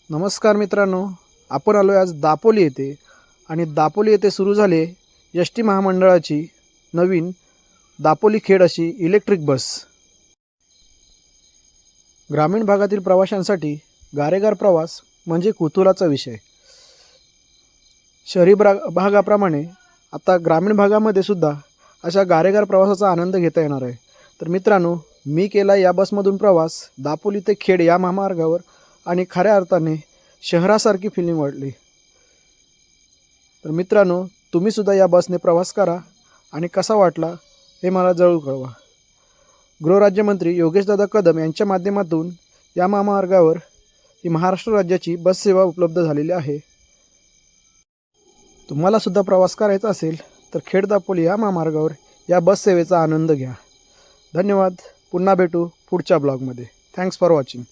नमस्कार मित्रांनो, आपण आलो आज दापोली येथे आणि दापोली येथे सुरू झाले एस टी महामंडळाची नवीन दापोली खेड अशी इलेक्ट्रिक बस। ग्रामीण भागातील प्रवाशांसाठी गारेगार प्रवास म्हणजे कुतूहलाचा विषय। शहरी भागाप्रमाणे आता ग्रामीण भागामध्ये सुद्धा अशा गारेगार प्रवासाचा आनंद घेता येणार आहे। तर मित्रांनो, मी केला या बसमधून प्रवास दापोली ते खेड या महामार्गावर आणि खऱ्या अर्थाने शहरासारखी फिलिंग वाटली। तर मित्रांनो, तुम्ही सुद्धा या बसने प्रवास करा आणि कसा वाटला हे मला जरूर कळवा। गृहराज्यमंत्री योगेशदादा कदम यांच्या माध्यमातून या महामार्गावर ही महाराष्ट्र राज्याची बस सेवा उपलब्ध झालेली आहे। तुम्हाला सुद्धा प्रवास करायचा असेल तर खेड दापोली या महामार्गावर या बस सेवेचा आनंद घ्या। धन्यवाद। पुन्हा भेटू पुढच्या ब्लॉगमध्ये। Thanks for watching.